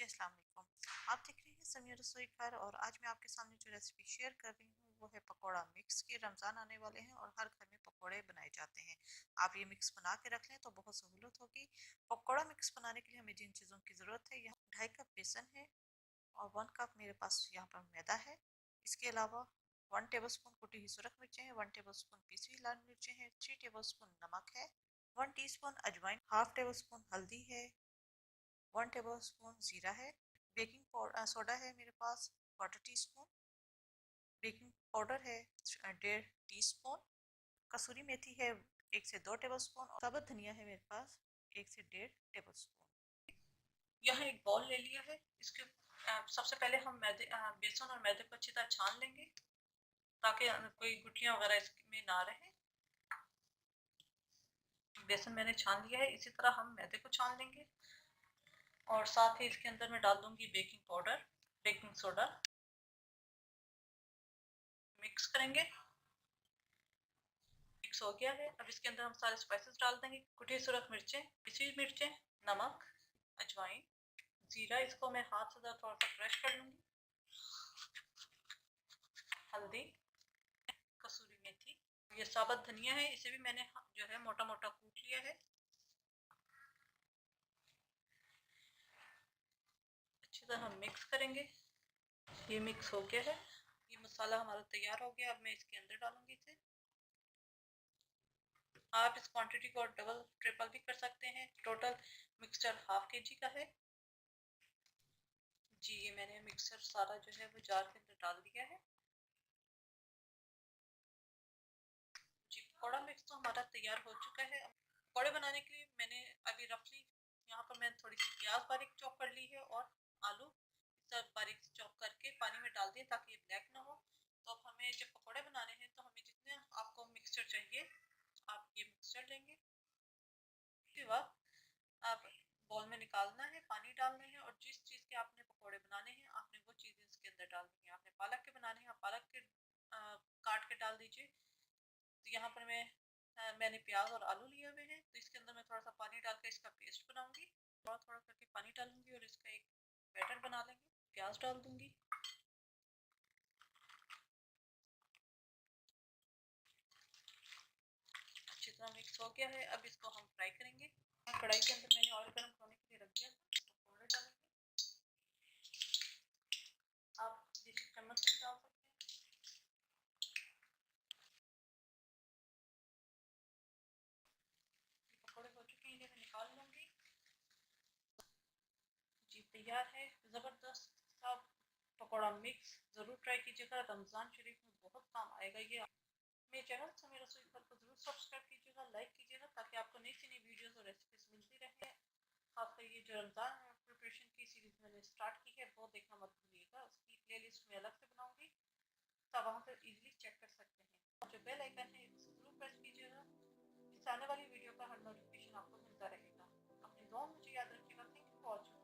अस्सलाम वालेकुम। आप देख रहे हैं समिया रसोई घर और आज मैं आपके सामने जो रेसिपी शेयर कर रही हूँ वो है पकौड़ा मिक्स के। रमज़ान आने वाले हैं और हर घर में पकौड़े बनाए जाते हैं। आप ये मिक्स बना के रख लें तो बहुत सहूलत होगी। पकौड़ा मिक्स बनाने के लिए हमें जिन चीज़ों की ज़रूरत है, यहाँ 2.5 कप बेसन है और 1 कप मेरे पास यहाँ पर मैदा है। इसके अलावा 1 टेबल स्पून कुटी हुई सुरख मिर्चें हैं, 1 टेबल स्पून पिसी हुई लाल मिर्चें हैं, 3 टेबल स्पून नमक है, 1 टीस्पून अजवाइन, ½ टेबल स्पून हल्दी है, 1 टेबल स्पून जीरा है, बेकिंग सोडा है मेरे पास 1/4 टीस्पून, बेकिंग पाउडर है 1.5 टीस्पून, कसूरी मेथी है 1 से 2 टेबल स्पून और साबुत धनिया है मेरे पास 1 से 1.5 टेबल स्पून। यहाँ एक बॉल ले लिया है। इसके सबसे पहले हम बेसन और मैदे को अच्छी तरह छान लेंगे ताकि कोई गुठलियाँ वगैरह इसमें ना रहे। बेसन मैंने छान लिया है, इसी तरह हम मैदे को छान लेंगे और साथ ही इसके अंदर मैं डाल दूंगी baking powder, baking soda. Mix करेंगे। मिक्स हो गया है। अब इसके अंदर हम सारे स्पाइसेस डाल देंगे। कुटी सुरख मिर्चें, पिसी हुई मिर्चें, नमक, अजवाइन, जीरा, इसको मैं हाथ से थोड़ा सा क्रश कर लूंगी, हल्दी, कसूरी मेथी, ये साबुत धनिया है, इसे भी मैंने जो है मोटा मोटा कूट लिया है। अच्छी तरह हम मिक्स करेंगे। ये मिक्स हो गया है। ये मसाला हमारा तैयार हो गया। अब मैं इसके अंदर डालूंगी इसे। आप इस क्वांटिटी को डबल ट्रिपल भी कर सकते हैं। टोटल मिक्सचर ½ kg का है जी। ये मैंने मिक्सचर सारा जो है वो जार के अंदर डाल दिया है जी। पकौड़ा मिक्स तो हमारा तैयार हो चुका है। पकौड़े बनाने के लिए मैंने अभी रफली यहाँ पर मैंने थोड़ी सी प्याज बारीक चॉप कर ली है और आलू सब बारीक चॉप करके पानी में डाल दिए ताकि ये ब्लैक ना हो। तो अब हमें जब पकौड़े बनाने हैं तो हमें जितने आपको मिक्सचर चाहिए आप ये मिक्सचर लेंगे। उसके बाद आप बॉल में निकालना है, पानी डालना है और जिस चीज़ के आपने पकौड़े बनाने हैं आपने वो चीज़ें इसके अंदर डालनी है। आपने पालक के बनाने हैं, आप पालक के काट के डाल दीजिए। तो यहाँ पर मैंने प्याज और आलू लिए हुए हैं, तो इसके अंदर मैं थोड़ा सा पानी डाल के इसका पेस्ट बनाऊंगी। थोड़ा थोड़ा करके पानी डालूंगी और इसका एक बैटर बना लेंगे। प्याज डाल दूंगी, अच्छी तरह मिक्स हो गया है। अब इसको हम फ्राई करेंगे। कढ़ाई के अंदर मैंने ऑयल गर्म होने के लिए रख दिया था, पकौड़े डालेंगे। आप जिस चम्मच से डाल सकते हैं। पकौड़े हो चुके हैं, मैं निकाल लूंगी जी। तैयार है ज़बरदस्त सा पकौड़ा मिक्स। ज़रूर ट्राई कीजिएगा, रमज़ान शरीफ में बहुत काम आएगा ये। मेरे चैनल से मेरे रसोई घर को ज़रूर सब्सक्राइब कीजिएगा, लाइक कीजिएगा ताकि आपको नई से नई वीडियोस और रेसिपीज मिलती रहे। खासकर ये जो रमज़ान प्रिपरेशन की सीरीज मैंने स्टार्ट की है वो देखना मत भूलिएगा। उसकी प्लेलिस्ट में अलग से बनाऊंगी, तो वहाँ पर इजीली चेक कर सकते हैं। जो बेल आइकन है उसे ज़रूर प्रेस कीजिएगा, इससे आने वाली वीडियो का हर नोटिफिकेशन आपको मिलता रहेगा। अपनी दुआ मुझे याद रखिएगा। Thank you for watching.